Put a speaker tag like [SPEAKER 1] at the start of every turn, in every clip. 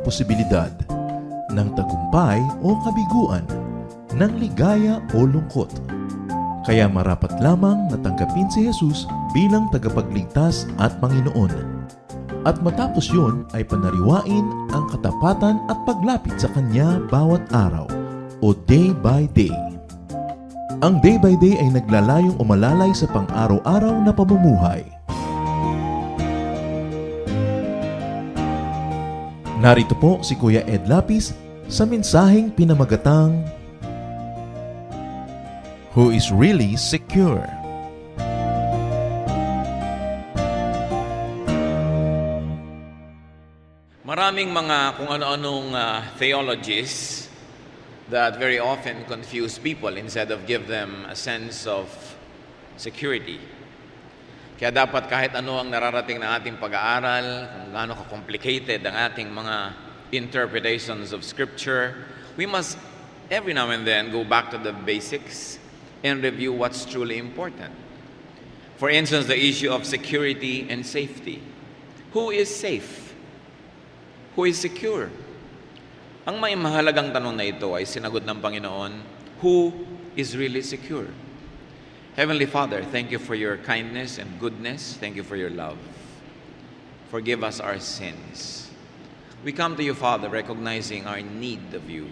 [SPEAKER 1] posibilidad ng tagumpay o kabiguan, ng ligaya o lungkot. Kaya marapat lamang na tanggapin si Jesus bilang tagapagligtas at Panginoon. At matapos yun ay panariwain ang katapatan at paglapit sa Kanya bawat araw o day by day. Ang day by day ay naglalayong umalalay sa pang-araw-araw na pamumuhay. Narito po si Kuya Ed Lapis sa mensaheng pinamagatang Who is Really Secure?
[SPEAKER 2] Maraming mga kung ano-anong theologies that very often confuse people instead of give them a sense of security. Kaya dapat kahit ano ang nararating ng ating pag-aaral, kung gaano ka-complicated ang ating mga interpretations of Scripture, we must every now and then go back to the basics and review what's truly important. For instance, the issue of security and safety. Who is safe? Who is secure? Ang may mahalagang tanong na ito ay sinagot ng Panginoon, who is really secure? Heavenly Father, thank you for your kindness and goodness. Thank you for your love. Forgive us our sins. We come to you, Father, recognizing our need of you.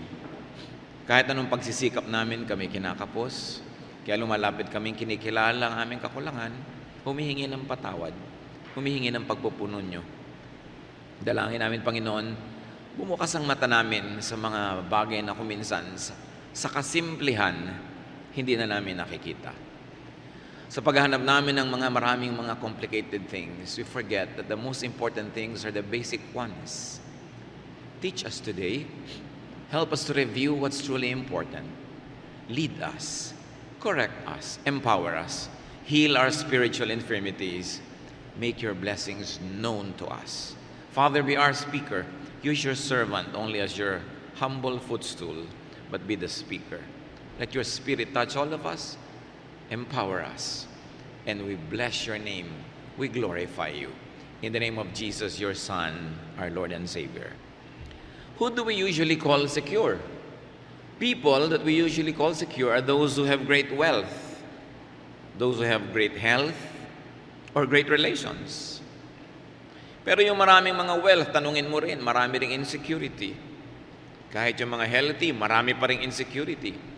[SPEAKER 2] Kahit anong pagsisikap namin, kami kinakapos. Kaya lumalapit kaming kinikilala ang aming kakulangan, humihingi ng patawad, humihingi ng pagpupuno nyo. Dalangin namin, Panginoon, bumukas ang mata namin sa mga bagay na kuminsan sa kasimplihan, hindi na namin nakikita. Sa paghahanap namin ng maraming mga complicated things, we forget that the most important things are the basic ones. Teach us today. Help us to review what's truly important. Lead us. Correct us. Empower us. Heal our spiritual infirmities. Make your blessings known to us. Father, be our speaker. Use your servant only as your humble footstool, but be the speaker. Let your Spirit touch all of us. Empower us, and we bless your name. We glorify you. In the name of Jesus, your Son, our Lord and Savior. Who do we usually call secure? People that we usually call secure are those who have great wealth, those who have great health, or great relations. Pero yung maraming mga wealth, tanungin mo rin, marami ring insecurity. Kahit yung mga healthy, marami pa ring insecurity.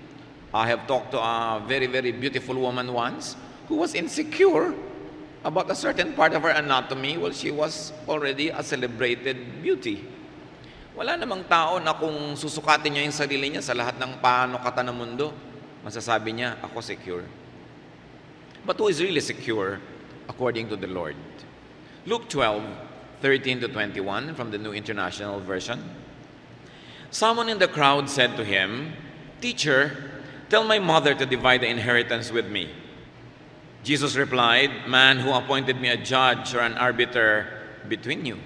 [SPEAKER 2] I have talked to a very, very beautiful woman once who was insecure about a certain part of her anatomy while she was already a celebrated beauty. Wala namang tao na kung susukatin niya yung sarili niya sa lahat ng panukatan ng mundo, masasabi niya, ako secure. But who is really secure according to the Lord? Luke 12:13-21 from the New International Version. Someone in the crowd said to him, "Teacher, tell my mother to divide the inheritance with me." Jesus replied, "Man, who appointed me a judge or an arbiter between you?"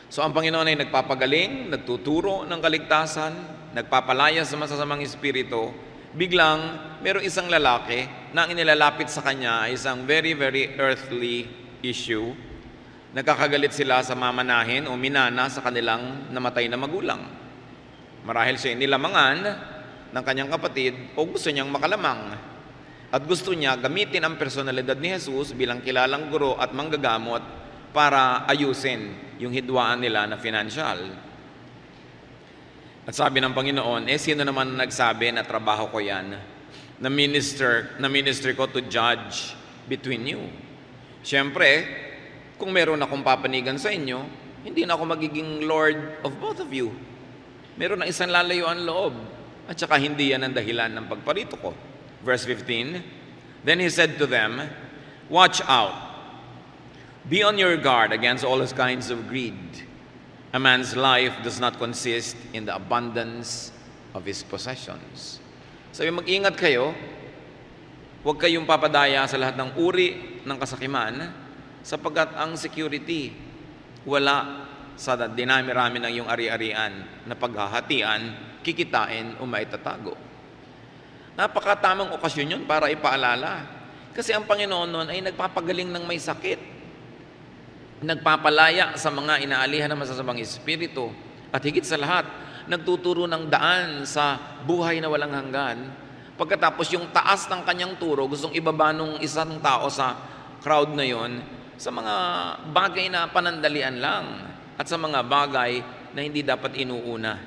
[SPEAKER 2] So ang Panginoon ay nagpapagaling, nagtuturo ng kaligtasan, nagpapalaya sa masasamang espiritu. Biglang mayroong isang lalaki na ang inilalapit sa kanya ay isang very, very earthly issue. Nagkakagalit sila sa mamanahin o minana sa kanilang namatay na magulang. Marahil siya nilamangan ng kanyang kapatid o gusto niyang makalamang. At gusto niya gamitin ang personalidad ni Jesus bilang kilalang guro at manggagamot para ayusin yung hidwaan nila na financial. At sabi ng Panginoon, sino naman nagsabi na trabaho ko yan? Na minister ko to judge between you. Siyempre, kung meron akong papanigan sa inyo, hindi na ako magiging Lord of both of you. Meron na isang lalayuan loob. At saka hindi yan ang dahilan ng pagparito ko. Verse 15, then he said to them, "Watch out. Be on your guard against all kinds of greed. A man's life does not consist in the abundance of his possessions." Sabi, mag-ingat kayo. Huwag kayong papadaya sa lahat ng uri ng kasakiman sapagkat ang security wala sa dinami-rami ng iyong ari-arian na paghahatian, kikitain o maitatago. Napakatamang okasyon yun para ipaalala. Kasi ang Panginoon noon ay nagpapagaling ng may sakit. Nagpapalaya sa mga inaalihan ng masasamang espiritu. At higit sa lahat, nagtuturo ng daan sa buhay na walang hanggan. Pagkatapos yung taas ng kanyang turo, gustong ibaba nung isang tao sa crowd na yon sa mga bagay na panandalian lang at sa mga bagay na hindi dapat inuuna.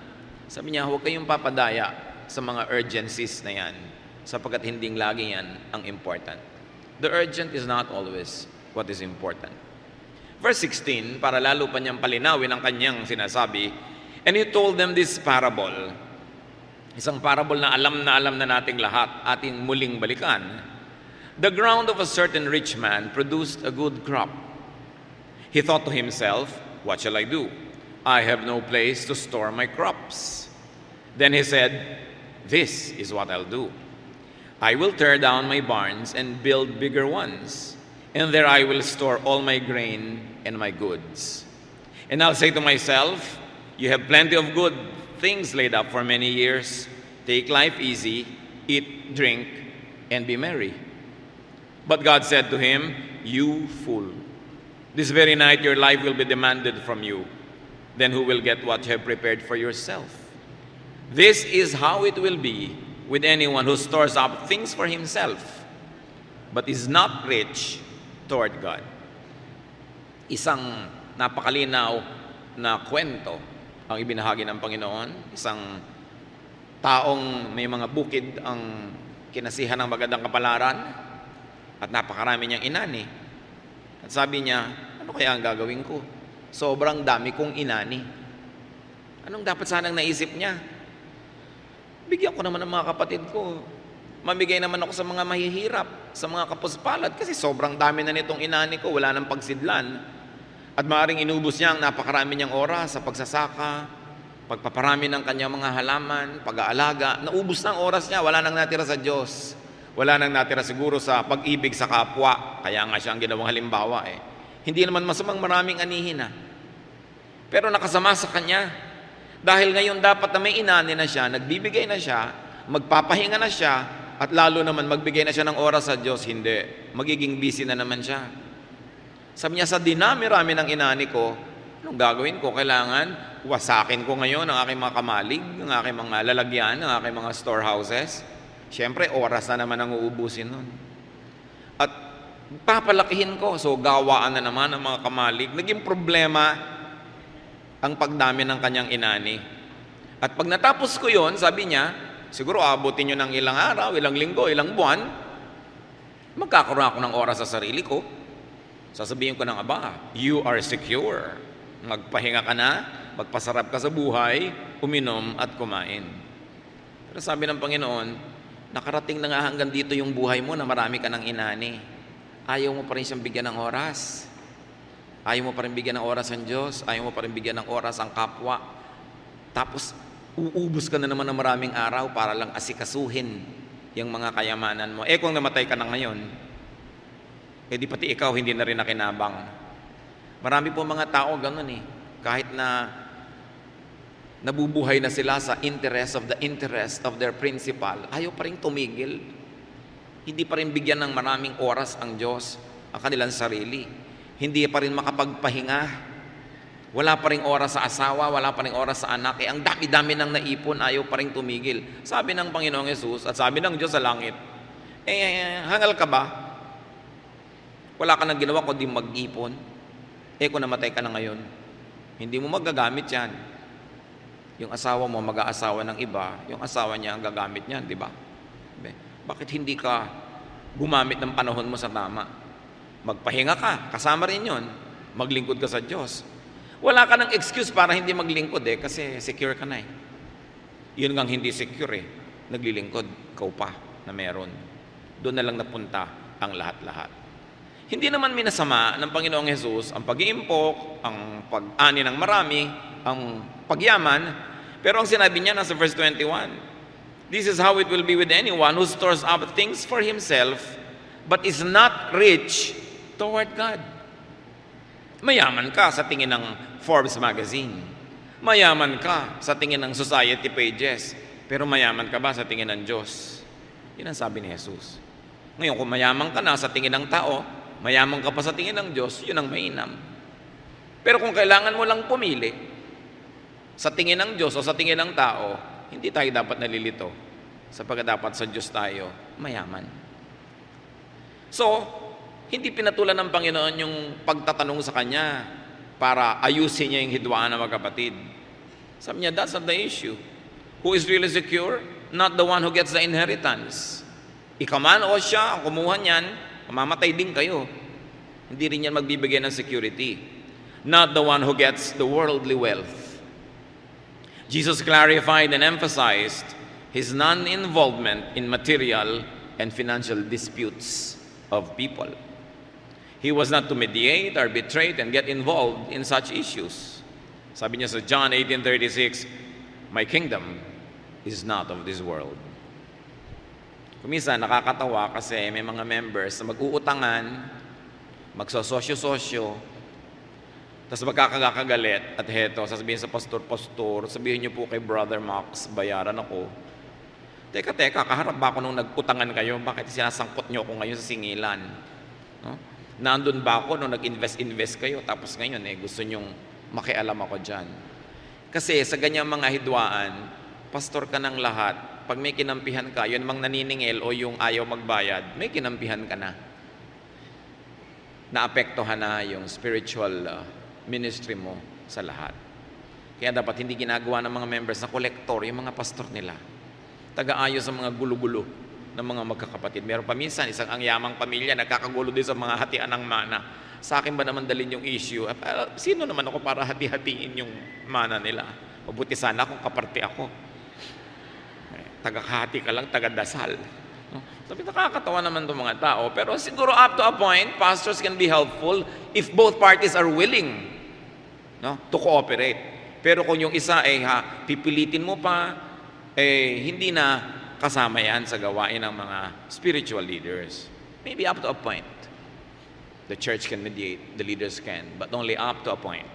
[SPEAKER 2] Sabi niya, huwag kayong papadaya sa mga urgencies na yan sapagkat hindi lagi yan ang important. The urgent is not always what is important. Verse 16, para lalo pa niyang palinawin ang kanyang sinasabi, and he told them this parable. Isang parable na alam na nating lahat, ating muling balikan. The ground of a certain rich man produced a good crop. He thought to himself, what shall I do? I have no place to store my crops. Then he said, this is what I'll do. I will tear down my barns and build bigger ones, and there I will store all my grain and my goods. And I'll say to myself, you have plenty of good things laid up for many years. Take life easy, eat, drink, and be merry. But God said to him, you fool, this very night your life will be demanded from you. Then who will get what you have prepared for yourself? This is how it will be with anyone who stores up things for himself, but is not rich toward God. Isang napakalinaw na kwento ang ibinahagi ng Panginoon. Isang taong may mga bukid ang kinasihan ng magandang kapalaran at napakarami niyang inani. At sabi niya, ano kaya ang gagawin ko? Sobrang dami kong inani. Anong dapat sanang naisip niya? Bigyan ko naman ng mga kapatid ko. Mamigay naman ako sa mga mahihirap, sa mga kapuspalad, kasi sobrang dami na nitong inani ko, wala nang pagsidlan. At maaaring inubos niya ang napakarami niyang oras sa pagsasaka, pagpaparami ng kanyang mga halaman, pag-aalaga. Naubos na ang oras niya, wala nang natira sa Diyos. Wala nang natira siguro sa pag-ibig sa kapwa. Kaya nga siya ang ginawang halimbawa eh. Hindi naman masamang maraming anihin na. Pero nakasama sa kanya, dahil ngayon dapat na may inani na siya, nagbibigay na siya, magpapahinga na siya, at lalo naman magbigay na siya ng oras sa Diyos, hindi. Magiging busy na naman siya. Sabi niya, sa dinami-rami ng inani ko, anong gagawin ko? Kailangan wasakin ko ngayon ang aking mga kamalig, ang aking mga lalagyan, ang aking mga storehouses. Siyempre, oras na naman ang uubusin nun. At papalakihin ko, so gawaan na naman ang mga kamalig. Naging problema ang pagdami ng kanyang inani. At pag natapos ko yon, sabi niya, siguro abutin nyo ng ilang araw, ilang linggo, ilang buwan, magkakaroon ako ng oras sa sarili ko. Sasabihin ko ng aba, you are secure. Magpahinga ka na, magpasarap ka sa buhay, uminom at kumain. Pero sabi ng Panginoon, nakarating na nga hanggang dito yung buhay mo na marami ka ng inani. Ayaw mo pa rin siyang bigyan ng oras. Ayaw mo pa rin bigyan ng oras ang Diyos. Ayaw mo pa rin bigyan ng oras ang kapwa. Tapos, uubos ka na naman ng maraming araw para lang asikasuhin yung mga kayamanan mo. Kung namatay ka na ngayon, di pati ikaw hindi na rin nakinabang. Marami po mga tao ganun eh. Kahit na nabubuhay na sila sa interest of their principal, ayaw pa rin tumigil. Hindi pa rin bigyan ng maraming oras ang Diyos, ang kanilang sarili. Hindi pa rin makapagpahinga. Wala pa rin oras sa asawa, wala pa rin oras sa anak. Ang dami-dami nang naipon, ayaw pa rin tumigil. Sabi ng Panginoong Yesus at sabi ng Diyos sa langit, hangal ka ba? Wala ka nang ginawa kundi mag-ipon. Kung namatay ka na ngayon, hindi mo magagamit yan. Yung asawa mo mag-aasawa ng iba, yung asawa niya ang gagamit niyan, di ba? Bakit hindi ka gumamit ng panahon mo sa tama? Magpahinga ka, kasama rin yun. Maglingkod ka sa Diyos. Wala ka ng excuse para hindi maglingkod kasi secure ka na Yun ngang hindi secure naglilingkod, ikaw pa na meron. Doon na lang napunta ang lahat-lahat. Hindi naman minasama ng Panginoong Hesus ang pag-iimpok, ang pag-ani ng marami, ang pagyaman, pero ang sinabi niya nasa verse 21, this is how it will be with anyone who stores up things for himself but is not rich toward God. Mayaman ka sa tingin ng Forbes magazine. Mayaman ka sa tingin ng society pages. Pero mayaman ka ba sa tingin ng Diyos? Yun ang sabi ni Jesus. Ngayon, kung mayaman ka na sa tingin ng tao, mayaman ka pa sa tingin ng Diyos, yun ang mainam. Pero kung kailangan mo lang pumili, Sa tingin ng Diyos o sa tingin ng tao, hindi tayo dapat nalilito. Sapagkat dapat sa Diyos tayo mayaman. So, hindi pinatulan ng Panginoon yung pagtatanong sa Kanya para ayusin niya yung hidwaan ng magkapatid. Sabi niya, that's not the issue. Who is really secure? Not the one who gets the inheritance. Ikaw man o siya, ang kumuha niyan, mamamatay din kayo. Hindi rin yan magbibigay ng security. Not the one who gets the worldly wealth. Jesus clarified and emphasized his non-involvement in material and financial disputes of people. He was not to mediate, arbitrate, and get involved in such issues. Sabi niya sa John 18:36, "My kingdom is not of this world." Kumisa nakakatawa kasi may mga members na mag-uutangan, magsososyo-sosyo, tapos magkakagalit at heto, sasabihin sa pastor, sabihin niyo po kay Brother Max, bayaran ako. Teka, kaharap ba ako nung nag-utangan kayo? Bakit sinasangkot niyo ako ngayon sa singilan? No? Nandun ba ako nung nag-invest kayo? Tapos ngayon, gusto niyong makialam ako dyan. Kasi sa ganyang mga hidwaan, pastor ka ng lahat. Pag may kinampihan ka, yun mang naniningil o yung ayaw magbayad, may kinampihan ka na. Naapektuhan na yung spiritual ministry mo sa lahat. Kaya dapat hindi ginagawa ng mga members na kolektor, yung mga pastor nila. Taga-ayos sa mga gulo-gulo ng mga magkakapatid. Meron pa minsan, isang ang yamang pamilya, nagkakagulo din sa mga hatian ng mana. Sa akin ba naman dalhin yung issue? Sino naman ako para hati-hatiin yung mana nila? Mabuti sana kung kaparte ako. Taga-hati ka lang, taga-dasal. No? Sabi, nakakatawa naman itong mga tao. Pero siguro up to a point, pastors can be helpful if both parties are willing, no, to cooperate. Pero kung yung isa pipilitin mo pa, hindi na kasama yan sa gawain ng mga spiritual leaders. Maybe up to a point. The church can mediate, the leaders can, but only up to a point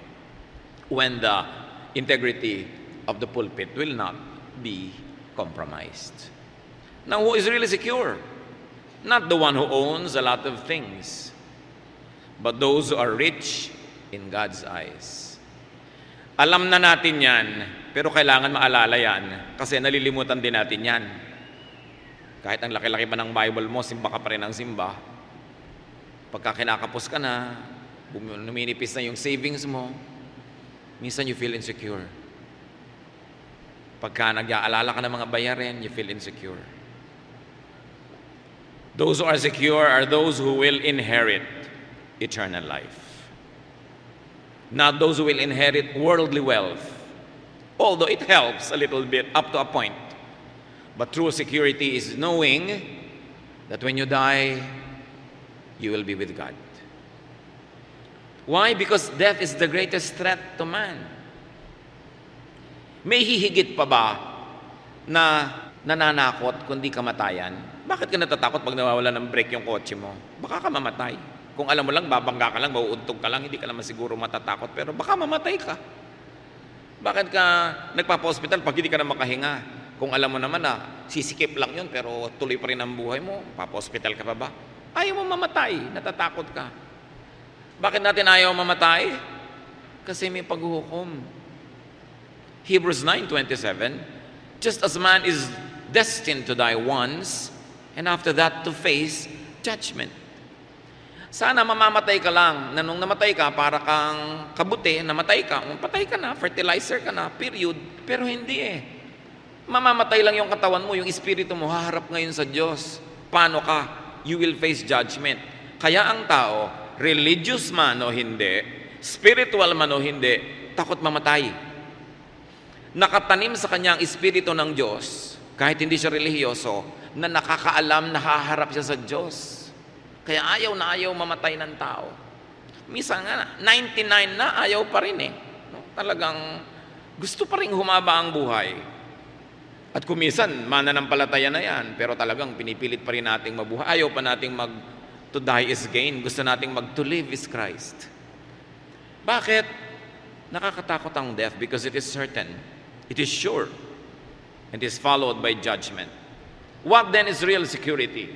[SPEAKER 2] when the integrity of the pulpit will not be compromised. Now, who is really secure? Not the one who owns a lot of things, but those who are rich in God's eyes. Alam na natin yan, pero kailangan maalala yan kasi nalilimutan din natin yan. Kahit ang laki-laki pa ng Bible mo, simba ka pa rin ng simba. Pagka kinakapos ka na, numinipis na yung savings mo, minsan you feel insecure. Pagka nag-aalala ka ng mga bayarin, you feel insecure. Those who are secure are those who will inherit eternal life. Not those who will inherit worldly wealth. Although it helps a little bit up to a point. But true security is knowing that when you die, you will be with God. Why? Because death is the greatest threat to man. May hihigit pa ba na nananakot kundi kamatayan? Bakit ka natatakot pag nawawala ng brake yung kotse mo? Baka ka mamatay. Kung alam mo lang, babangga ka lang, mauuntog ka lang, hindi ka naman siguro matatakot, pero baka mamatay ka. Bakit ka nagpapa-hospital pag hindi ka na makahinga? Kung alam mo naman na sisikip lang yun, pero tuloy pa rin ang buhay mo, papa-hospital ka pa ba? Ayaw mo mamatay, natatakot ka. Bakit natin ayaw mamatay? Kasi may paghuhukom. Hebrews 9:27, just as man is destined to die once, and after that to face judgment. Sana mamamatay ka lang, na nung namatay ka, para kang kabuti, namatay ka, patay ka na, fertilizer ka na, period. Pero hindi Mamamatay lang yung katawan mo, yung espiritu mo, haharap ngayon sa Diyos. Paano ka? You will face judgment. Kaya ang tao, religious man o hindi, spiritual man o hindi, takot mamatay. Nakatanim sa kanya ang espiritu ng Diyos, kahit hindi siya relihiyoso, na nakakaalam na haharap siya sa Diyos. Kaya ayaw na ayaw mamatay ng tao. Minsan nga, 99 na, ayaw pa rin No? Talagang gusto pa rin humaba ang buhay. At kumisan, mananampalataya na yan, pero talagang pinipilit pa rin nating mabuhay. Ayaw pa nating to die is gain. Gusto nating to live is Christ. Bakit? Nakakatakot ang death because it is certain. It is sure. And is followed by judgment. What then is real security?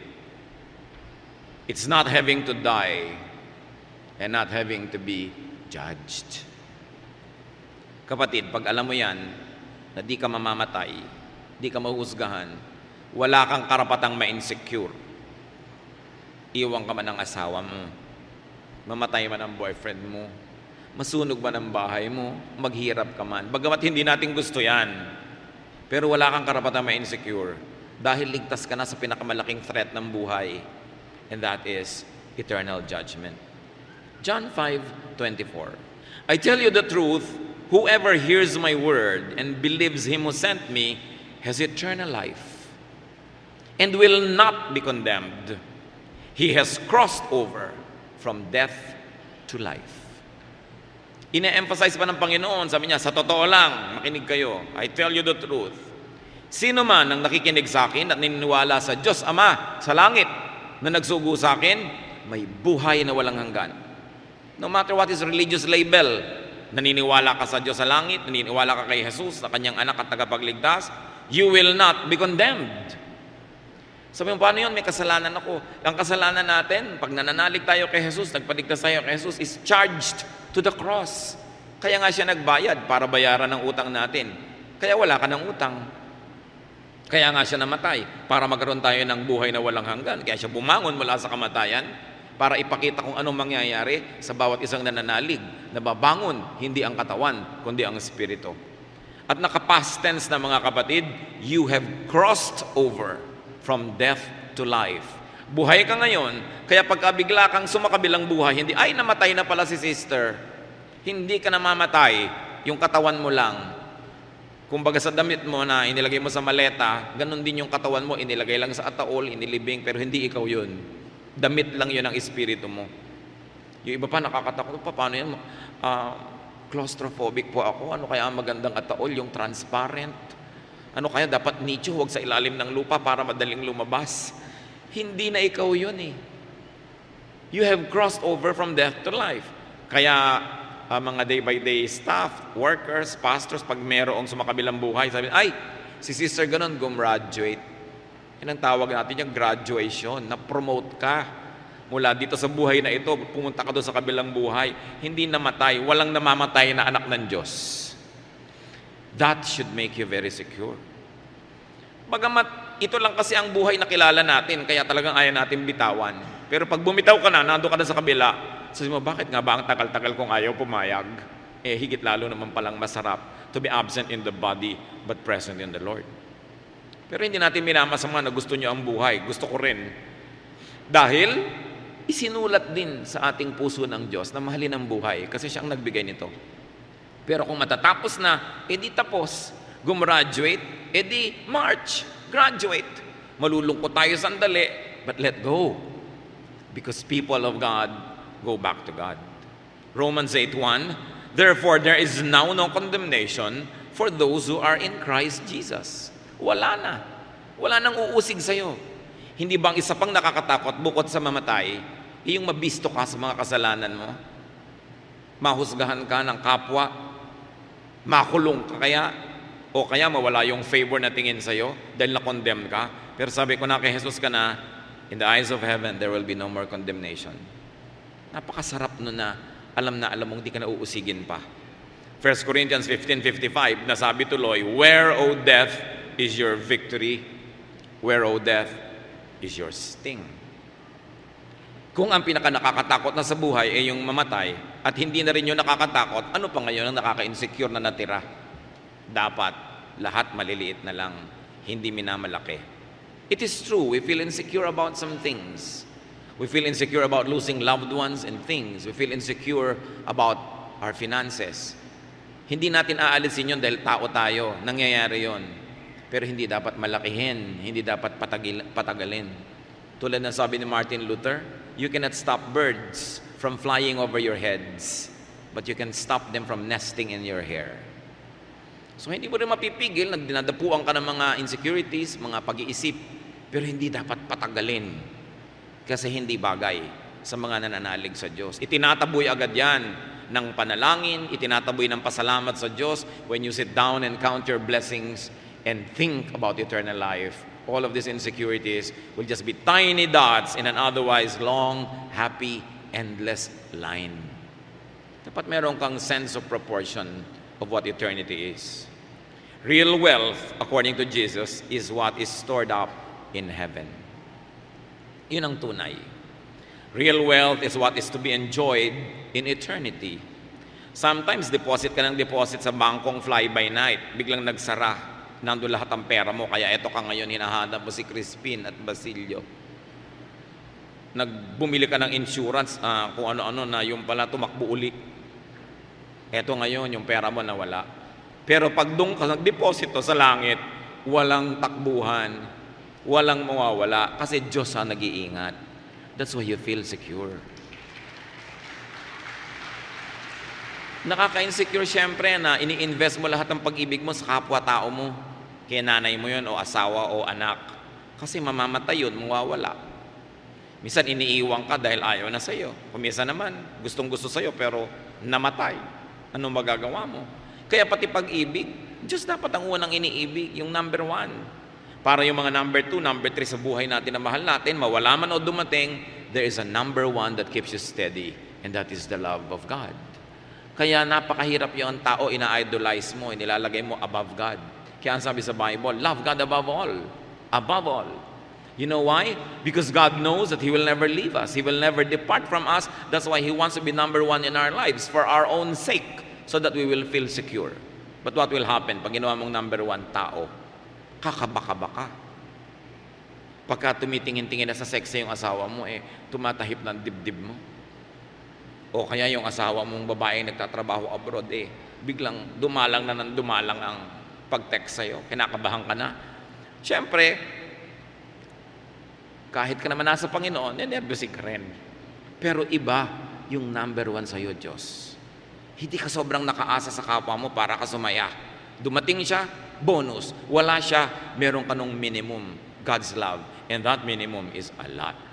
[SPEAKER 2] It's not having to die and not having to be judged. Kapatid, pag alam mo yan, na di ka mamamatay, di ka mahuhusgahan, wala kang karapatang ma-insecure. Iwan ka man ng asawa mo, mamatay man ang boyfriend mo, masunog man ang bahay mo, maghirap ka man. Bagamat hindi natin gusto yan, pero wala kang karapatang ma-insecure dahil ligtas ka na sa pinakamalaking threat ng buhay, and that is eternal judgment. John 5:24. I tell you the truth, whoever hears my word and believes him who sent me has eternal life and will not be condemned. He has crossed over from death to life. Ine-emphasize pa ng Panginoon, sabi niya, sa totoo lang, makinig kayo, I tell you the truth. Sino man ang nakikinig sa akin at naniniwala sa Diyos Ama sa langit na nagsugo sa akin, may buhay na walang hanggan. No matter what his religious label, naniniwala ka sa Diyos sa langit, naniniwala ka kay Jesus, sa kanyang anak at tagapagligtas, you will not be condemned. Sabi mo, paano yun? May kasalanan ako. Ang kasalanan natin, pag nananalig tayo kay Jesus, nagpaligtas tayo kay Jesus, is charged to the cross. Kaya nga siya nagbayad para bayaran ng utang natin. Kaya wala ka ng utang. Kaya nga siya namatay para magkaroon tayo ng buhay na walang hanggan. Kaya siya bumangon mula sa kamatayan para ipakita kung anong mangyayari sa bawat isang nananalig. Nababangon, hindi ang katawan, kundi ang espiritu. At naka-past tense na mga kapatid, you have crossed over from death to life. Buhay ka ngayon, kaya pagkabigla kang sumakabilang buhay, hindi, ay namatay na pala si sister. Hindi ka namamatay, yung katawan mo lang. Kumbaga sa damit mo na inilagay mo sa maleta, ganun din yung katawan mo, inilagay lang sa ataol, inilibing, pero hindi ikaw yun. Damit lang yun ang espiritu mo. Yung iba pa nakakatakot, paano yan? Claustrophobic po ako, ano kaya ang magandang ataol, yung transparent? Ano kaya dapat nicho, huwag sa ilalim ng lupa para madaling lumabas? Hindi na ikaw yun eh. You have crossed over from death to life. Kaya mga day-by-day staff, workers, pastors, pag merong sumakabilang buhay, sabi, ay, si sister ganun, gumraduate. Yan ang tawag natin yung graduation, na-promote ka. Mula dito sa buhay na ito, pumunta ka doon sa kabilang buhay. Hindi namatay, walang namamatay na anak ng Diyos. That should make you very secure. Bagamat ito lang kasi ang buhay na kilala natin, kaya talagang ayaw natin bitawan. Pero pag bumitaw ka na, nandun ka na sa kabila, sabi mo, bakit nga ba ang tagal-tagal kong ayaw pumayag? Higit lalo naman palang masarap to be absent in the body, but present in the Lord. Pero hindi natin minamasama na gusto nyo ang buhay. Gusto ko rin. Dahil, isinulat din sa ating puso ng Diyos na mahalin ang buhay kasi siya ang nagbigay nito. Pero kung matatapos na, edi tapos. Gumraduate, edi march, graduate. Malulungkot tayo sandali, but let go. Because people of God go back to God. Romans 8:1, therefore there is now no condemnation for those who are in Christ Jesus. Wala na. Wala nang uusig sa'yo. Hindi bang isa pang nakakatakot bukod sa mamatay, yung mabisto ka sa mga kasalanan mo? Mahusgahan ka ng kapwa? Makulong ka kaya? O kaya mawala yung favor na tingin sa'yo dahil na-condemn ka? Pero sabi ko na kay Jesus ka na, in the eyes of heaven, there will be no more condemnation. Napakasarap nun na alam mong di ka na uusigin pa. 1 Corinthians 15:55, nasabi tuloy, where, O death, is your victory? Where, O death, is your sting? Kung ang pinaka-nakakatakot na sa buhay ay yung mamatay at hindi na rin yung nakakatakot, ano pa ngayon ang nakaka-insecure na natira? Dapat lahat maliliit na lang, hindi minamalaki. It is true, we feel insecure about some things. We feel insecure about losing loved ones and things. We feel insecure about our finances. Hindi natin aalisin yun dahil tao tayo, nangyayari yun. Pero hindi dapat malakihin, hindi dapat patagalin. Tulad ng sabi ni Martin Luther, you cannot stop birds from flying over your heads, but you can stop them from nesting in your hair. So hindi mo rin mapipigil, dinadapuan ka ng mga insecurities, mga pag-iisip, pero hindi dapat patagalin kasi hindi bagay sa mga nananalig sa Diyos. Itinataboy agad yan ng panalangin, itinataboy ng pasalamat sa Diyos when you sit down and count your blessings and think about eternal life. All of these insecurities will just be tiny dots in an otherwise long, happy, endless line. Dapat meron kang sense of proportion of what eternity is. Real wealth, according to Jesus, is what is stored up in heaven. Yun ang tunay. Real wealth is what is to be enjoyed in eternity. Sometimes deposit ka ng deposit sa bangkong fly-by-night, biglang nagsara, nandun lahat ang pera mo, kaya eto ka ngayon, hinahanap mo si Crispin at Basilio. Nagbumili ka ng insurance, kung ano-ano na yung pala tumakbo uli. Eto ngayon, yung pera mo nawala. Pero pag doon ka nagdeposito sa langit, walang takbuhan, walang mawawala, kasi Diyos ang nag-iingat. That's why you feel secure. Nakaka-insecure syempre na ini-invest mo lahat ng pag-ibig mo sa kapwa-tao mo. Kaya nanay mo yun, o asawa, o anak. Kasi mamamatay yun, mawawala. Minsan iniiwan ka dahil ayaw na sa'yo. Kumisa naman, gustong-gusto sa'yo, pero namatay. Anong magagawa mo? Kaya pati pag-ibig, Diyos dapat ang unang iniibig, yung number 1. Para yung mga number 2, number 3 sa buhay natin na mahal natin, mawala man o dumating, there is a number 1 that keeps you steady, and that is the love of God. Kaya napakahirap yung tao, ina-idolize mo, inilalagay mo above God. Kaya ang sabi sa Bible, love God above all. Above all. You know why? Because God knows that He will never leave us. He will never depart from us. That's why He wants to be number 1 in our lives for our own sake, so that we will feel secure. But what will happen pag ginawa mong number 1 tao? Kakabaka-baka. Pagka tumitingin-tingin na sa sex yung asawa mo, tumatahip ng dibdib mo. O kaya yung asawa mong babae nagtatrabaho abroad, biglang dumalang na ng dumalang ang pag-text sa'yo. Kinakabahan ka na. Siyempre, kahit ka naman nasa Panginoon, nervyosig ka rin. Pero iba yung number 1 sa'yo, Diyos. Hindi ka sobrang nakaasa sa kapwa mo para ka sumaya. Dumating siya, bonus. Wala siya, meron ka nung minimum, God's love. And that minimum is a lot.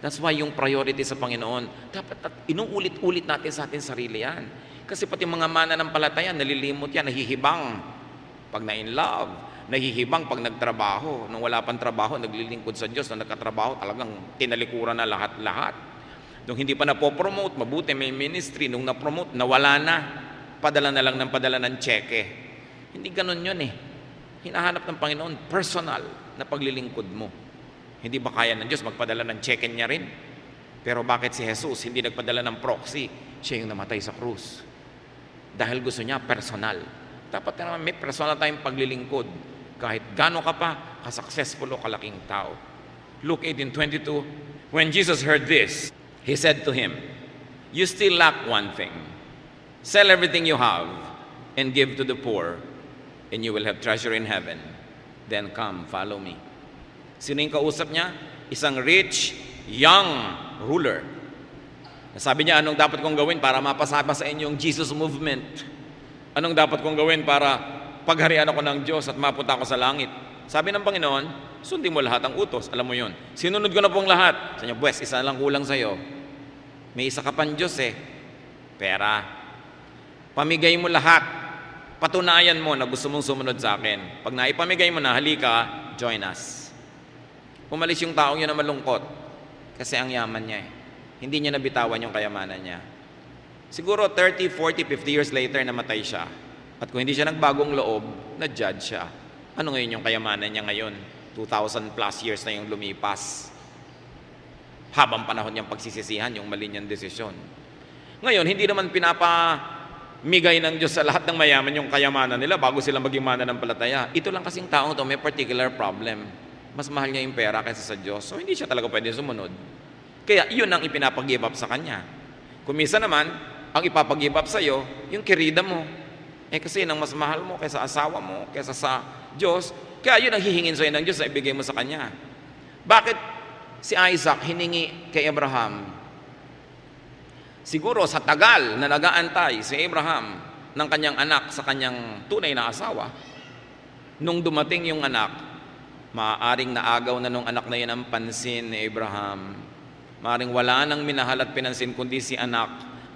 [SPEAKER 2] That's why yung priority sa Panginoon, dapat inuulit-ulit natin sa ating sarili yan. Kasi pati mga mananampalataya, nalilimot yan, nahihibang pag na-in love, nahihibang pag nagtrabaho. Nung wala pang trabaho, naglilingkod sa Diyos. Nung nagkatrabaho, talagang tinalikuran na lahat-lahat. Nung hindi pa napopromote, mabuti may ministry. Nung napromote, nawala na. Padala na lang ng padala ng tseke. Hindi ganun yun Hinahanap ng Panginoon, personal na paglilingkod mo. Hindi ba kaya ng Diyos magpadala ng tseke niya rin? Pero bakit si Jesus hindi nagpadala ng proxy? Siya yung namatay sa krus. Dahil gusto niya personal. Dapat naman may personal tayong paglilingkod. Kahit gano'n ka pa, ka-successful o kalaking tao. Luke 18:22, when Jesus heard this, He said to him, you still lack one thing. Sell everything you have and give to the poor, and you will have treasure in heaven. Then come, follow me. Sino yung kausap niya? Isang rich, young ruler. Sabi niya, anong dapat kong gawin para mapasama sa inyo yung Jesus movement? Anong dapat kong gawin para pagharian ako ng Diyos at mapunta ako sa langit? Sabi ng Panginoon, sundin mo lahat ang utos. Alam mo yun. Sinunod ko na pong lahat. Sabi niya, buwes, isa lang kulang sa'yo. May isa ka pang Diyos Pera. Pamigay mo lahat. Patunayan mo na gusto mong sumunod sa akin. Pag naipamigay mo na, halika, join us. Umalis yung taong yun na malungkot. Kasi ang yaman niya Hindi niya nabitawan yung kayamanan niya. Siguro 30, 40, 50 years later, namatay siya. At kung hindi siya nagbagong loob, na-judge siya. Ano ngayon yung kayamanan niya ngayon? 2,000 plus years na yung lumipas. Habang panahon niyang pagsisisihan yung mali niyang desisyon. Ngayon, hindi naman pinapamigay ng Diyos sa lahat ng mayaman yung kayamanan nila bago sila maging mananampalataya. Ito lang kasing taong to may particular problem. Mas mahal niya yung pera kaysa sa Diyos. So, hindi siya talaga pwede sumunod. Kaya, yun ang ipinapag-give up sa kanya. Kumisa naman, ang ipapag-give up sa'yo, yung kirida mo. Kasi nang mas mahal mo kaysa asawa mo, kaysa sa Diyos, kaya yun ang hihingin sa'yo ng Diyos na ibigay mo sa Kanya. Bakit si Isaac hiningi kay Abraham? Siguro sa tagal na nag-aantay si Abraham ng kanyang anak sa kanyang tunay na asawa, nung dumating yung anak, maaaring naagaw na nung anak na yun ang pansin ni Abraham. Maaaring wala nang minahal at pinansin kundi si anak.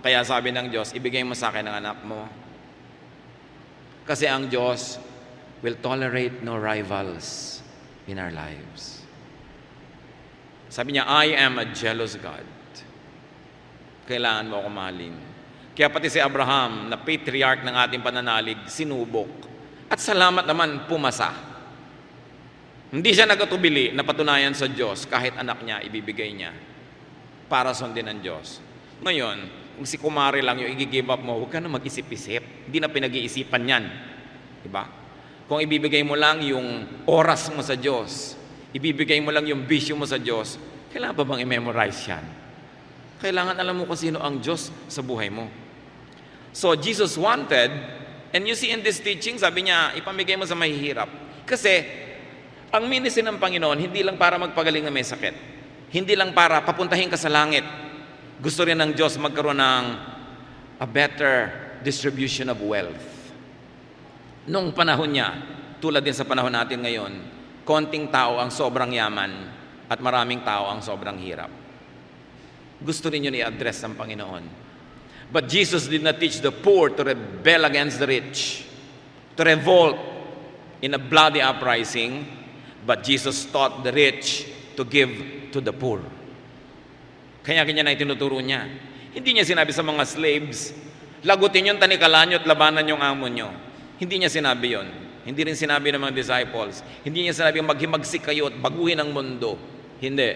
[SPEAKER 2] Kaya sabi ng Diyos, ibigay mo sa akin ang anak mo. Kasi ang Diyos will tolerate no rivals in our lives. Sabi niya, I am a jealous God. Kailangan mo ako mahalin. Kaya pati si Abraham, na patriarch ng ating pananalig, sinubok. At salamat naman, pumasa. Hindi siya nagatubili na patunayan sa Diyos kahit anak niya, ibibigay niya para sundin ng Diyos. Ngayon, kung si kumare lang yung i-give up mo, huwag ka na mag-isip-isip. Hindi na pinag-iisipan yan. Diba? Kung ibibigay mo lang yung oras mo sa Diyos, ibibigay mo lang yung bisyo mo sa Diyos, kailangan ba bang i-memorize yan? Kailangan alam mo kung sino ang Diyos sa buhay mo. So, Jesus wanted, and you see in this teaching, sabi niya, ipamigay mo sa mahihirap. Kasi, ang ministry ng Panginoon, hindi lang para magpagaling na may sakit. Hindi lang para papuntahin ka sa langit. Gusto rin ng Diyos magkaroon ng a better distribution of wealth. Nung panahon niya, tulad din sa panahon natin ngayon, konting tao ang sobrang yaman at maraming tao ang sobrang hirap. Gusto rin yun i-address ng Panginoon. But Jesus did not teach the poor to rebel against the rich, to revolt in a bloody uprising, but Jesus taught the rich to give to the poor. Kaya ganyan na itinuturo niya. Hindi niya sinabi sa mga slaves, lagutin yung tanikalan nyo at labanan yung amo nyo. Hindi niya sinabi yon. Hindi rin sinabi ng mga disciples. Hindi niya sinabi maghimagsik kayo at baguhin ang mundo. Hindi.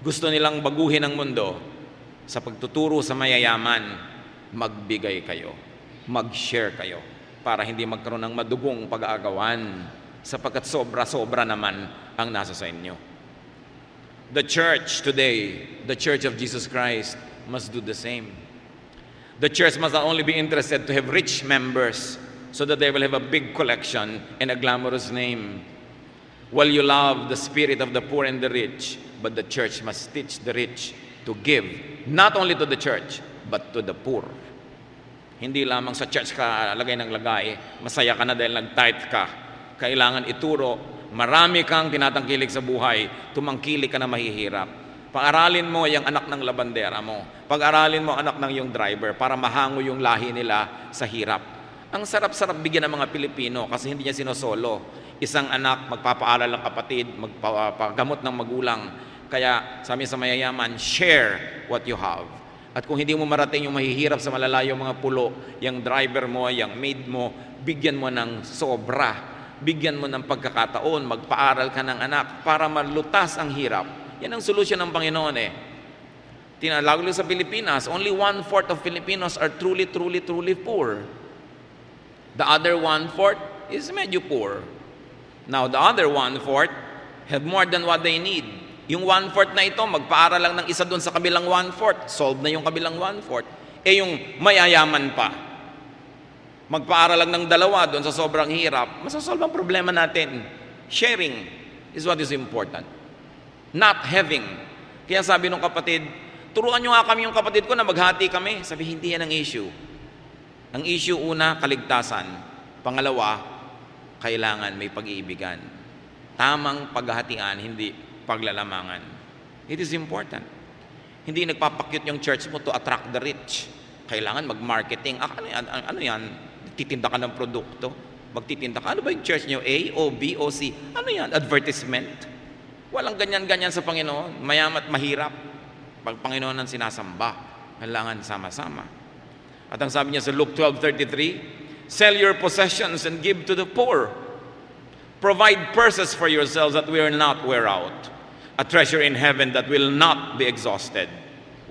[SPEAKER 2] Gusto nilang baguhin ang mundo sa pagtuturo sa mayayaman, magbigay kayo, mag-share kayo, para hindi magkaroon ng madugong pag-aagawan, sapagkat sobra-sobra naman ang nasa sa inyo. The church today, the Church of Jesus Christ, must do the same. The church must not only be interested to have rich members so that they will have a big collection and a glamorous name. While you love the spirit of the poor and the rich, but the church must teach the rich to give, not only to the church, but to the poor. Hindi lamang sa church ka lagay ng lagay, masaya ka na dahil nag-tithe ka. Kailangan ituro, marami kang tinatangkilik sa buhay, tumangkilik ka na mahihirap. Pag-aralin mo yung anak ng labandera mo. Pag-aralin mo ang anak ng yung driver para mahango yung lahi nila sa hirap. Ang sarap-sarap bigyan ng mga Pilipino kasi hindi niya sinosolo. Isang anak, magpapaaral ng kapatid, magpapagamot ng magulang. Kaya sabi sa mayayaman, share what you have. At kung hindi mo marating yung mahihirap sa malalayong mga pulo, yung driver mo, yung maid mo, bigyan mo ng sobra. Bigyan mo ng pagkakataon, magpaaral ka ng anak para malutas ang hirap. Yan ang solusyon ng Panginoon eh. Lalo sa Pilipinas, only 1/4 of Filipinos are truly poor. The other 1/4 is medyo poor. Now, the other 1/4 have more than what they need. Yung 1/4 na ito, magpaaral lang ng isa doon sa kabilang 1/4. Solve na yung kabilang 1/4. Eh yung mayayaman pa, magpaaral lang ng dalawa doon sa sobrang hirap, masasolve ang problema natin. Sharing is what is important. Not having. Kaya sabi nung kapatid, turuan nyo nga kami yung kapatid ko na maghati kami. Sabi, hindi yan ang issue. Ang issue una, kaligtasan. Pangalawa, kailangan may pag-iibigan. Tamang paghahatian, hindi paglalamangan. It is important. Hindi nagpapakyut yung church mo to attract the rich. Kailangan mag-marketing. Ano yan? Titinda ka ng produkto. Magtitinda ka. Ano ba yung church nyo? A, O, B, O, C. Ano yan? Advertisement. Walang ganyan-ganyan sa Panginoon. Mayamat, mahirap. Pag Panginoon ang sinasamba, kailangan sama-sama. At ang sabi niya sa Luke 12:33, sell your possessions and give to the poor. Provide purses for yourselves that will not wear out, a treasure in heaven that will not be exhausted,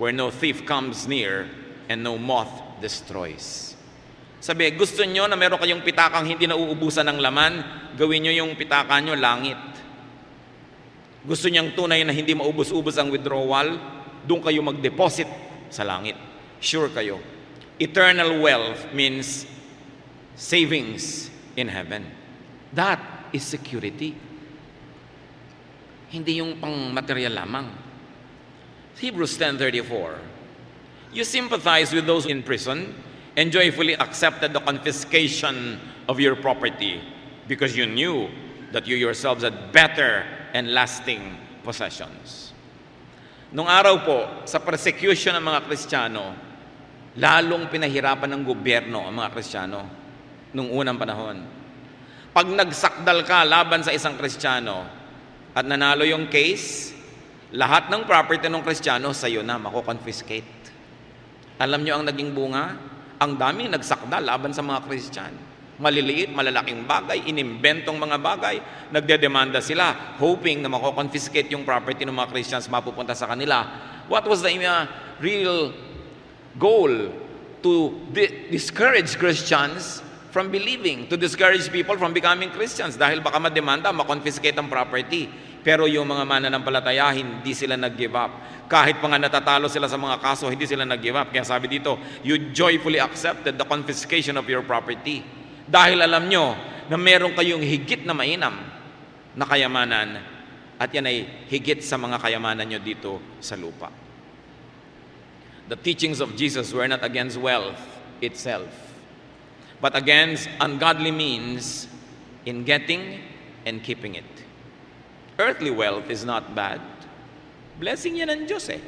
[SPEAKER 2] where no thief comes near and no moth destroys. Sabi, gusto nyo na meron kayong pitakang hindi nauubusan ng laman, gawin nyo yung pitaka nyo langit. Gusto niyang tunay na hindi maubos-ubos ang withdrawal, doon kayo mag-deposit sa langit. Sure kayo. Eternal wealth means savings in heaven. That is security. Hindi yung pang material lamang. Hebrews 10:34. You sympathize with those in prison and joyfully accepted the confiscation of your property because you knew that you yourselves had better and lasting possessions. Nung araw po, sa persecution ng mga Kristiyano, lalong pinahirapan ng gobyerno ang mga Kristiyano nung unang panahon. Pag nagsakdal ka laban sa isang Kristiyano at nanalo yung case, lahat ng property ng Kristiyano sa'yo na, mako-confiscate. Alam nyo ang naging bunga? Ang daming nagsakda laban sa mga Christian. Maliliit, malalaking bagay, inimbentong mga bagay, nagdedemanda sila, hoping na mako-confiscate yung property ng mga Christians mapupunta sa kanila. What was the real goal? To discourage Christians from believing, to discourage people from becoming Christians dahil baka mademanda, makonfiscate ang property. Pero yung mga mananampalataya, hindi sila nag-give up. Kahit pa nga natatalo sila sa mga kaso, hindi sila nag-give up. Kaya sabi dito, you joyfully accepted the confiscation of your property. Dahil alam nyo na meron kayong higit na mainam na kayamanan at yan ay higit sa mga kayamanan nyo dito sa lupa. The teachings of Jesus were not against wealth itself, but against ungodly means in getting and keeping it. Earthly wealth is not bad. Blessing yan ng Diyos eh.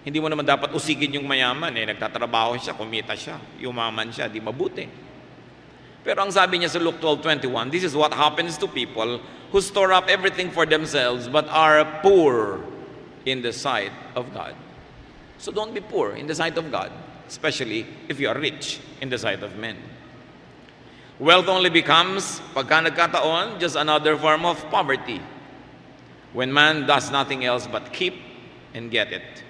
[SPEAKER 2] Hindi mo naman dapat usigin yung mayaman eh. Nagtatrabaho siya, kumita siya, yumaman siya, di mabuti. Pero ang sabi niya sa Luke 12:21, this is what happens to people who store up everything for themselves but are poor in the sight of God. So don't be poor in the sight of God, especially if you are rich in the sight of men. Wealth only becomes, pagka nagkataon, just another form of poverty when man does nothing else but keep and get it.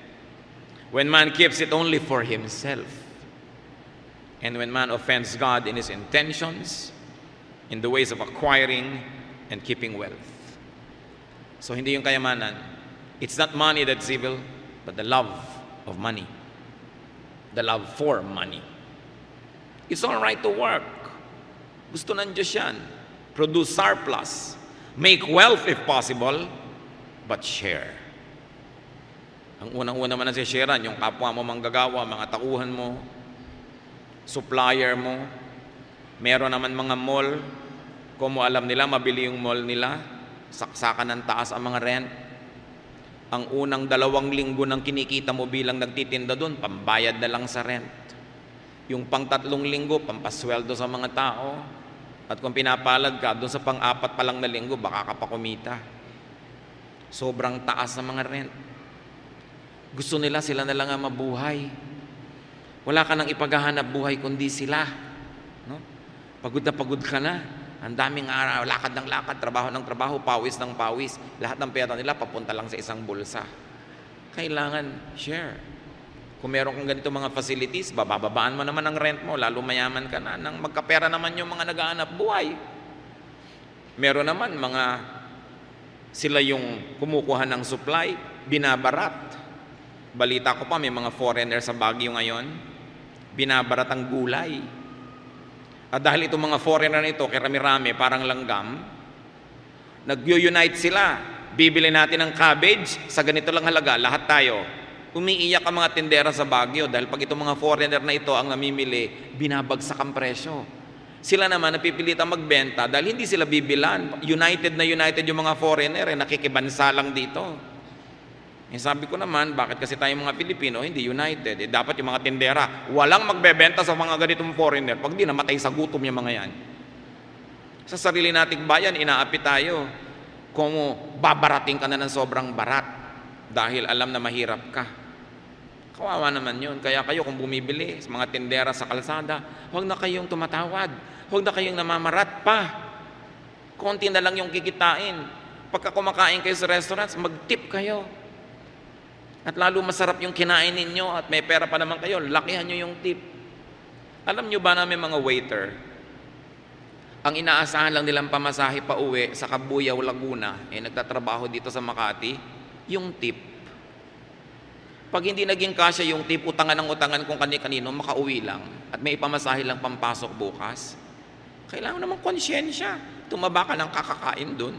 [SPEAKER 2] When man keeps it only for himself. And when man offends God in his intentions, in the ways of acquiring and keeping wealth. So hindi yung kayamanan. It's not money that's evil, but the love of money. The love for money. It's all right to work. Gusto ng Diyos yan. Produce surplus. Make wealth if possible, but share. Ang unang-una man nasisharean, yung kapwa mo manggagawa, mga tauhan mo, supplier mo. Meron naman mga mall, kung mo alam nila, mabili yung mall nila, saksakan ng taas ang mga rent. Ang unang 2 linggo ng kinikita mo bilang nagtitinda doon, pambayad na lang sa rent. Yung pang 3 linggo, pampasweldo sa mga tao. At kung pinapalad ka, doon sa pang-4 pa lang na linggo, baka ka pa kumita. Sobrang taas ng mga rent. Gusto nila sila na lang ang mabuhay. Wala ka nang ipaghahanap buhay kundi sila. No? Pagod na pagod ka na. Ang daming araw, lakad ng lakad, trabaho ng trabaho, pawis ng pawis. Lahat ng pera nila papunta lang sa isang bulsa. Kailangan share. Kung meron kang ganito mga facilities, bababaan mo naman ang rent mo, lalo mayaman ka na. Nang magkapera naman yung mga naghahanap buhay. Meron naman sila yung kumukuha ng supply, binabarat. Balita ko pa, may mga foreigner sa Baguio ngayon, binabarat ang gulay. At dahil itong mga foreigner na ito, kirami-rami, parang langgam, nag-unite sila. Bibili natin ng cabbage, sa ganito lang halaga, lahat tayo. Umiiyak ang mga tindera sa Baguio dahil pag itong mga foreigner na ito ang namimili, binabagsak ang presyo. Sila naman napipilitang magbenta dahil hindi sila bibilan. United yung mga foreigner, nakikibansa lang dito. Sabi ko naman, bakit kasi tayong mga Pilipino hindi united? Dapat yung mga tindera, walang magbebenta sa mga ganitong foreigner pag di namatay sa gutom yung mga yan. Sa sarili nating bayan, inaapi tayo kung babarating ka na ng sobrang barat dahil alam na mahirap ka. Kawawa naman yun. Kaya kayo kung bumibili sa mga tindera sa kalsada, huwag na kayong tumatawad. Huwag na kayong namamarat pa. Konti na lang yung kikitain. Pagka kumakain kayo sa restaurants, mag-tip kayo. At lalo masarap yung kinain ninyo at may pera pa naman kayo, lakihan nyo yung tip. Alam nyo ba na may mga waiter, ang inaasahan lang nilang pamasahe pa uwi sa Cabuyao, Laguna, nagtatrabaho dito sa Makati, yung tip. Pag hindi naging kasya yung tip, utangan ng utangan kung kani-kanino, makauwi lang. At may ipamasahe lang pampasok bukas. Kailangan naman konsyensya. Tumaba ka ng kakakain dun.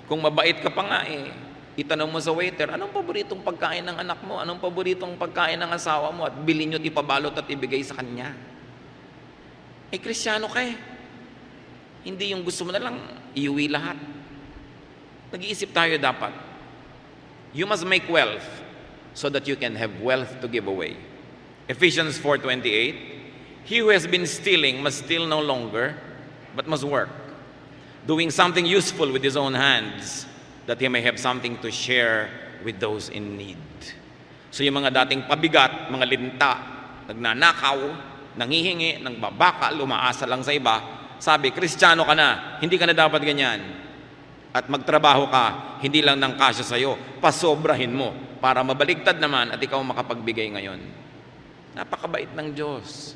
[SPEAKER 2] Kung mabait ka pa nga itanong mo sa waiter, anong paboritong pagkain ng anak mo? Anong paboritong pagkain ng asawa mo? At bilhin nyo at ipabalot at ibigay sa kanya. Kristyano ka Hindi yung gusto mo na lang iuwi lahat. Nag-iisip tayo dapat. You must make wealth so that you can have wealth to give away. Ephesians 4:28, he who has been stealing must steal no longer, but must work, doing something useful with his own hands, that he may have something to share with those in need. So yung mga dating pabigat, mga linta, nagnanakaw, nangihingi, nang babaka, lumaasa lang sa iba, sabi, Kristiyano ka na, hindi ka na dapat ganyan. At magtrabaho ka, hindi lang ng kasya sa'yo, pasobrahin mo para mabaligtad naman at ikaw makapagbigay ngayon. Napakabait ng Diyos.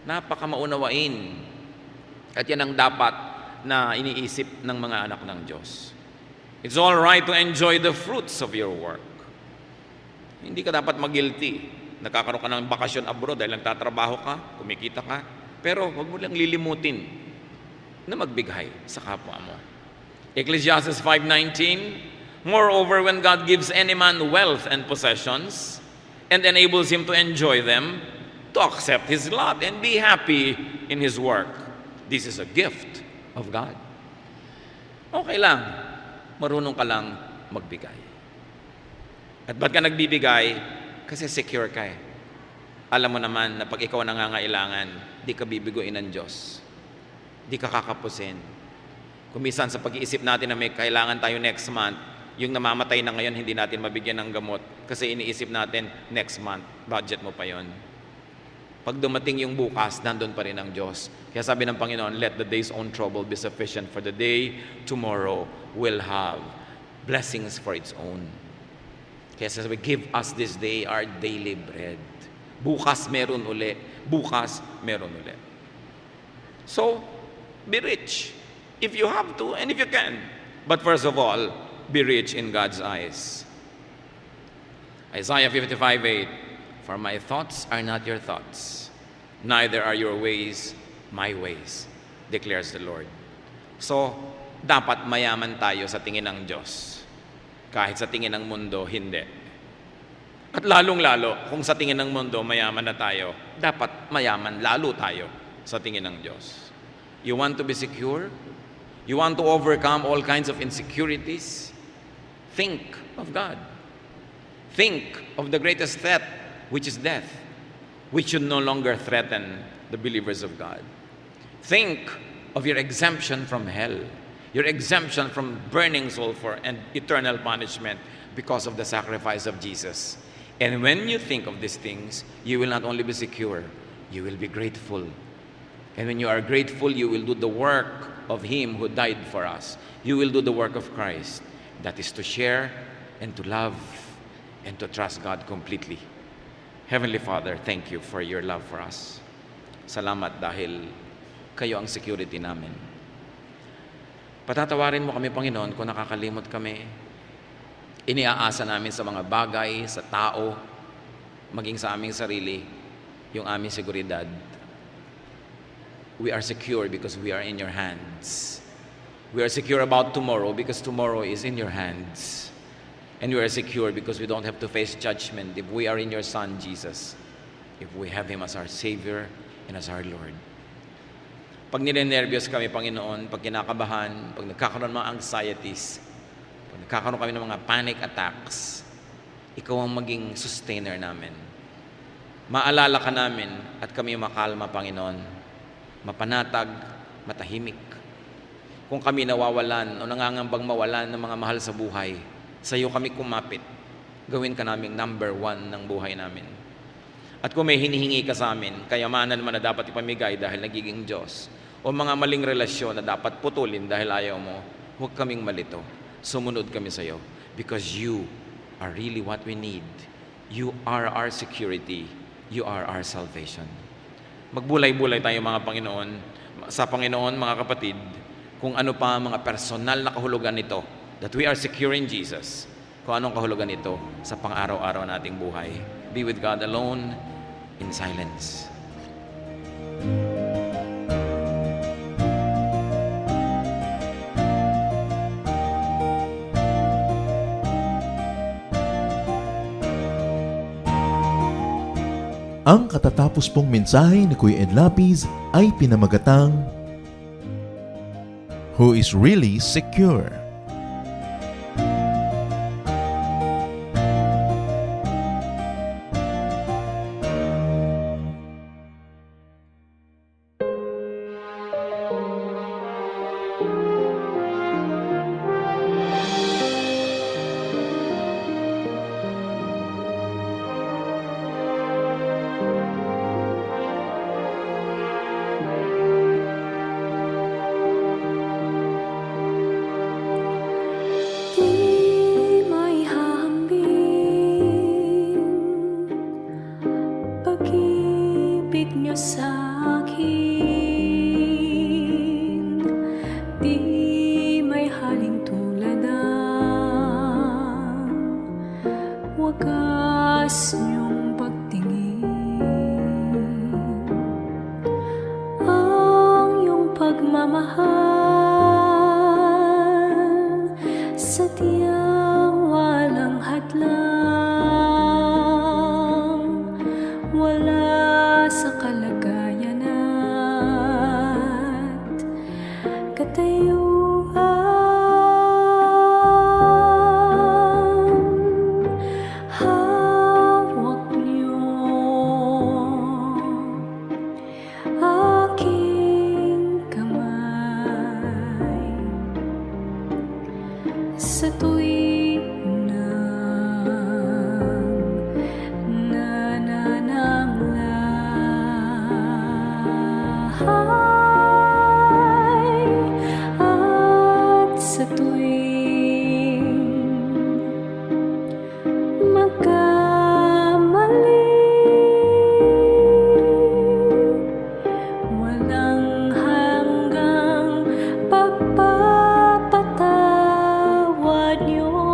[SPEAKER 2] Napakamaunawain. At yan ang dapat na iniisip ng mga anak ng Diyos. It's all right to enjoy the fruits of your work. Hindi ka dapat mag-guilty. Nakakaroon ka ng bakasyon abroad dahil nagtatrabaho ka, kumikita ka. Pero huwag mo lang lilimutin na magbigay sa kapwa mo. Ecclesiastes 5:19, moreover, when God gives any man wealth and possessions and enables him to enjoy them, to accept his lot and be happy in his work, this is a gift of God. Okay lang, marunong ka lang magbigay. At ba't ka nagbibigay? Kasi secure ka eh. Alam mo naman na pag ikaw nangangailangan, di ka bibiguin ng Diyos. Di ka kakapusin. Kumisan sa pag-iisip natin na may kailangan tayo next month, yung namamatay na ngayon, hindi natin mabigyan ng gamot. Kasi iniisip natin, next month, budget mo pa yon. Pag dumating yung bukas, nandun pa rin ang Diyos. Kaya sabi ng Panginoon, let the day's own trouble be sufficient for the day tomorrow will have blessings for its own. Kaya sabi, give us this day our daily bread. Bukas meron uli. Bukas meron uli. So, be rich if you have to and if you can. But first of all, be rich in God's eyes. Isaiah 55:8, for my thoughts are not your thoughts, neither are your ways my ways, declares the Lord. So, dapat mayaman tayo sa tingin ng Diyos. Kahit sa tingin ng mundo, hindi. At lalong-lalo, kung sa tingin ng mundo, mayaman na tayo, dapat mayaman lalo tayo sa tingin ng Diyos. You want to be secure? You want to overcome all kinds of insecurities? Think of God. Think of the greatest threat, which is death, which should no longer threaten the believers of God. Think of your exemption from hell, your exemption from burning sulfur and eternal punishment because of the sacrifice of Jesus. And when you think of these things, you will not only be secure, you will be grateful. And when you are grateful, you will do the work of Him who died for us. You will do the work of Christ. That is to share and to love and to trust God completely. Heavenly Father, thank you for your love for us. Salamat dahil kayo ang security namin. Patatawarin mo kami, Panginoon, kung nakakalimot kami. Iniaasa namin sa mga bagay, sa tao, maging sa aming sarili, yung aming seguridad. We are secure because we are in your hands. We are secure about tomorrow because tomorrow is in your hands. And we are secure because we don't have to face judgment if we are in your Son, Jesus. If we have Him as our Savior and as our Lord. Pag ninenervyos kami, Panginoon, pag kinakabahan, pag nagkakaroon ng mga anxieties, pag nagkakaroon kami ng mga panic attacks, Ikaw ang maging sustainer namin. Maalala ka namin at kami makalma, Panginoon, mapanatag, matahimik. Kung kami nawawalan o nangangambang mawalan ng mga mahal sa buhay, sa iyo kami kumapit. Gawin ka naming number 1 ng buhay namin. At kung may hinihingi ka sa amin, kayamanan man na dapat ipamigay dahil nagiging Diyos, o mga maling relasyon na dapat putulin dahil ayaw mo, huwag kaming malito. Sumunod kami sa iyo because you are really what we need. You are our security. You are our salvation. Magbulay-bulay tayo mga Panginoon, sa Panginoon mga kapatid, kung ano pa mga personal na kahulugan nito, that we are secure in Jesus, kung anong kahulugan nito sa pang-araw-araw nating buhay. Be with God alone in silence.
[SPEAKER 1] Ang katatapos pong mensahe ni Kuya Ed Lapiz ay pinamagatang Who is Really Secure?
[SPEAKER 3] wagas niyong pagtingin, ang iyong pagmamahal sa tiyang walang hadlang, wala sa kalagayan at katayuan. Hawak niyo aking kamay sa tuwing nanananglahay at sa tuwing magkamali, walang hanggang pagpapatawad niyo.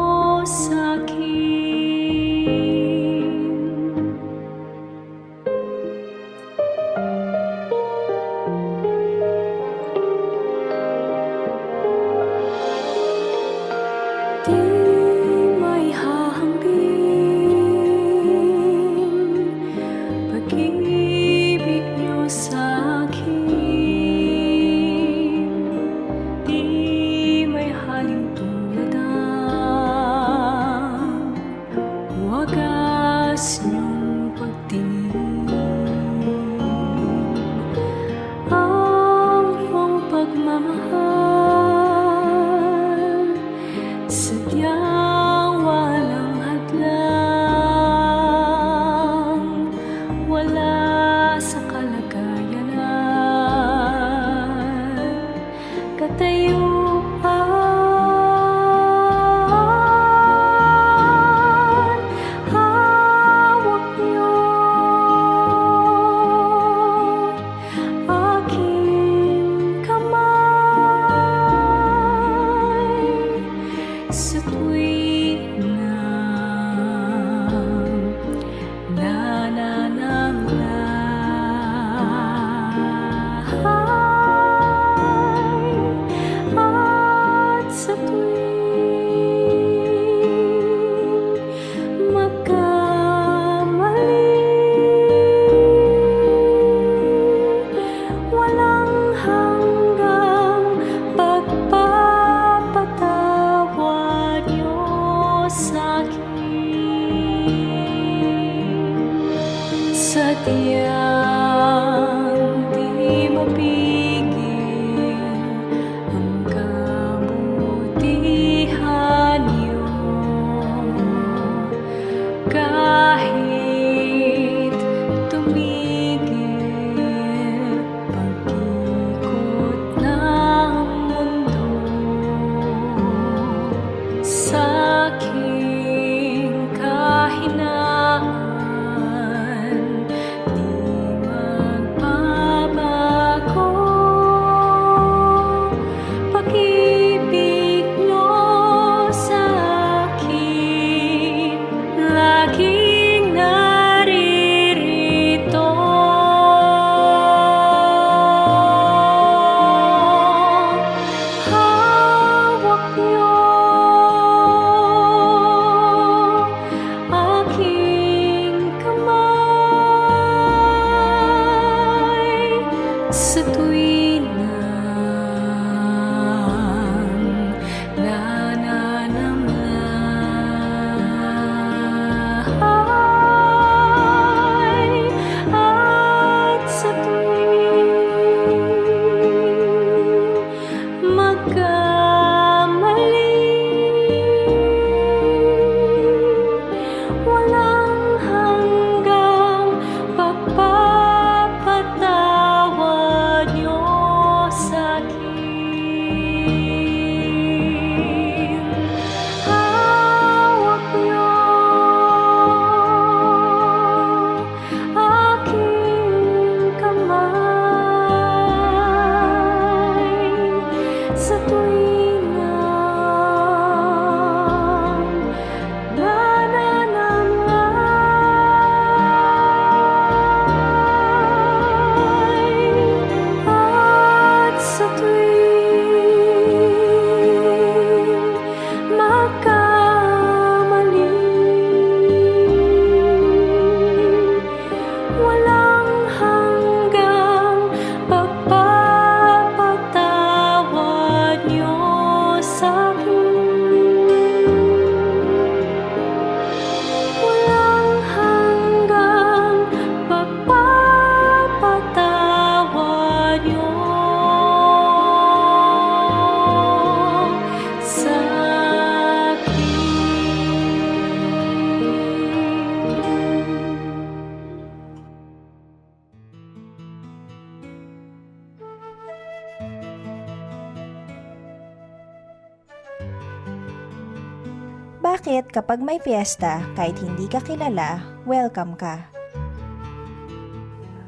[SPEAKER 4] Malasakit kapag may piyesta, kahit hindi ka kilala, welcome ka.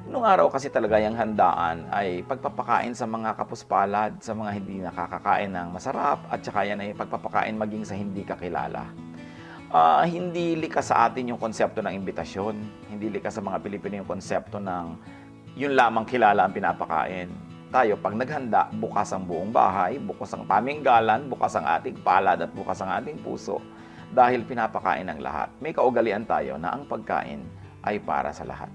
[SPEAKER 5] Nung araw kasi talaga yung handaan ay pagpapakain sa mga kapuspalad, sa mga hindi nakakakain ng masarap, at saka yan ay pagpapakain maging sa hindi kakilala. Hindi likas sa atin yung konsepto ng imbitasyon. Hindi likas sa mga Pilipino yung konsepto ng yun lamang kilala ang pinapakain. Tayo, pag naghanda, bukas ang buong bahay, bukas ang paminggalan, bukas ang ating palad at bukas ang ating puso dahil pinapakain ng lahat. May kaugalian tayo na ang pagkain ay para sa lahat.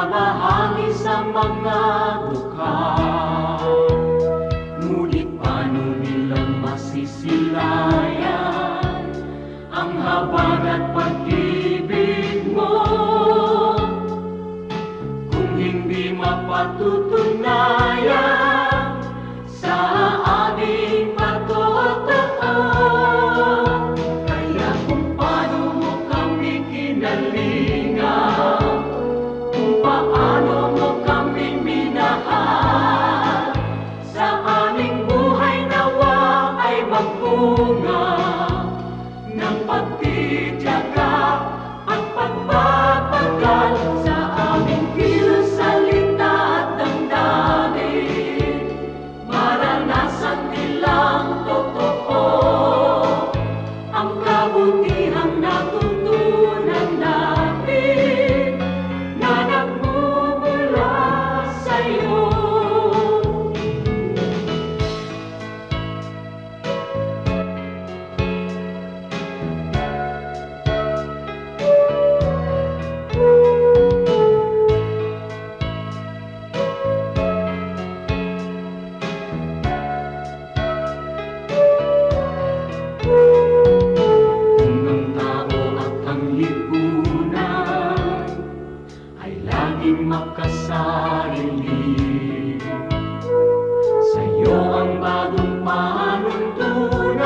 [SPEAKER 6] nabahagi sa mga dukha. Ngunit paano nilang masisilayan ang habag at pag-ibig mo kung hindi mapatutunayan sa aming patotoo? Kaya kung paano mo kami kinalingan, kung paano mo kami minahal, sa aming buhay nawa ay magbunga ng pagtitiyaga at pagpapagal sa aming kilos, salita at damdamin. Maranasan nilang totoo ang kabutihang natutunan namin na nagmumula sa'yo. Kung ang tao at ang lipunan ay laging makasarili, sa'yo ang bagong panuntunan,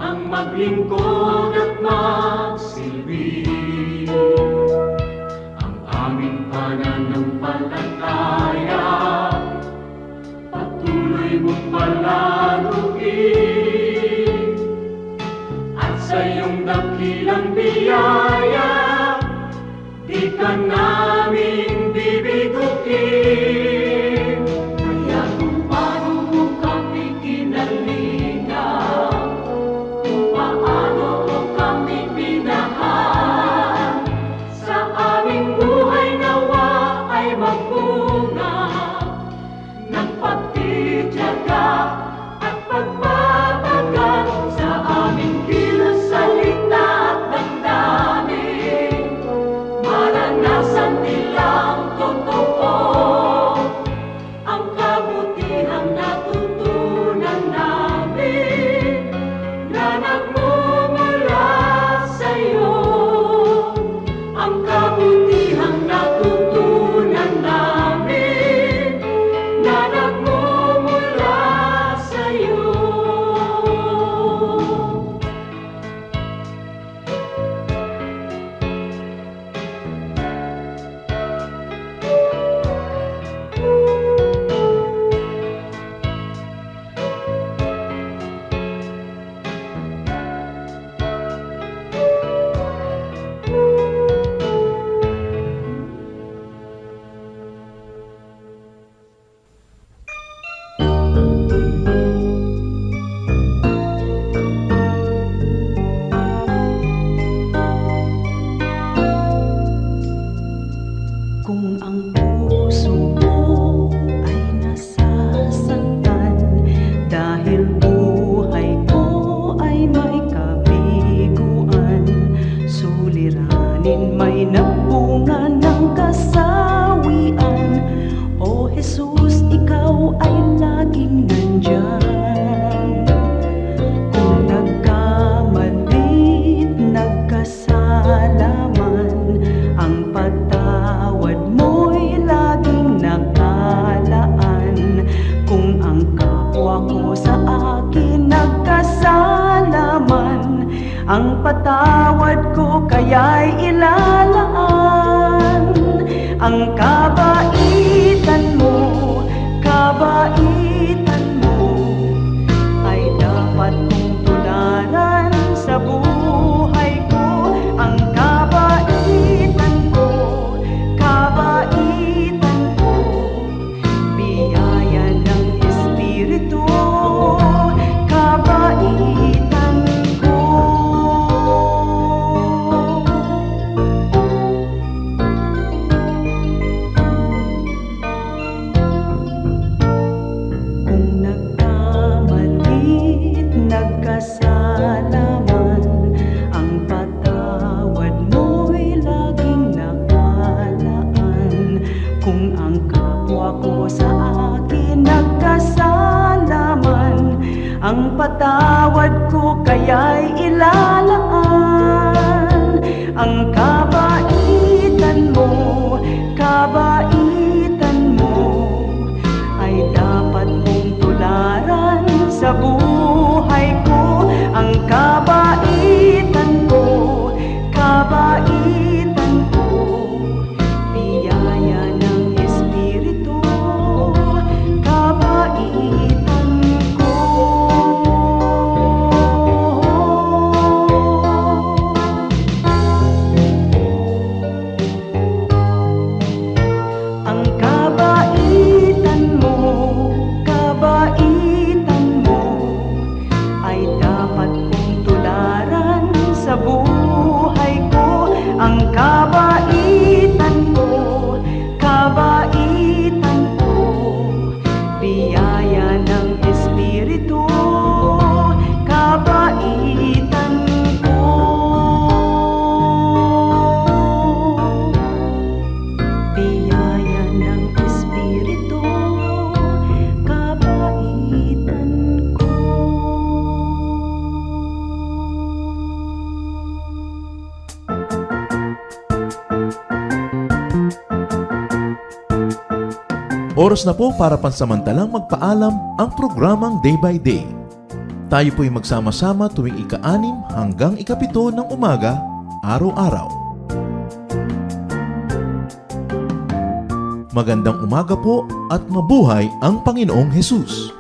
[SPEAKER 6] ang maglingkod at magsilbi. Ang aming pananampalataya patuloy mong palaguin, at sa iyong dakilang biyaya di ka namin bibiguin. Kaya kung paano mo kami kinalingan, kung paano mo kami minahal, sa aming buhay nawa ay magbunga ng pagtitiyaga at pagpapagal sa aming kilos, salita at damdamin. Maranasan nilang totoo ang kabutihang natutunan namin na nagmumula sa'yo. Ang kabutihang natutunan namin na nagmumula sa'yo.
[SPEAKER 3] Kung ang puso mo ay nasasaktan dahil buhay ko ay may kabiguan, suliranin may nagbunga ng kasawian. O Jesus, ikaw ay laging nandyan. Kung nagkamali't nagkasalaman, ang patawad mo'y laging nakalaan. Kung ang kapwa ko sa akin nagkasalaman, ang patawad ko kaya'y ilalaan. Ang kabaitan mo ay dapat kong tularan sa buhay ko. Ang kabaitan ko, biyaya ng Espiritu, kabaitan ko. patawad ko kaya'y ilalaan. Ang kabaitan mo ay dapat mong tularan sa buhay ko. Ang kabaitan ko, biyaya ng Espiritu, kabaitan ko. Ang kabaitan mo ay dapat kong tularan sa buhay ko. Ang kabaitan ko, biyaya ng Espiritu, kabaitan ko. Biyaya ng Espiritu, kabaitan ko.
[SPEAKER 1] Oras na po para pansamantalang magpaalam ang programang Day by Day. Tayo po'y magsama-sama tuwing ika-6 hanggang ika-7 ng umaga, araw-araw. Magandang umaga po at mabuhay ang Panginoong Hesus!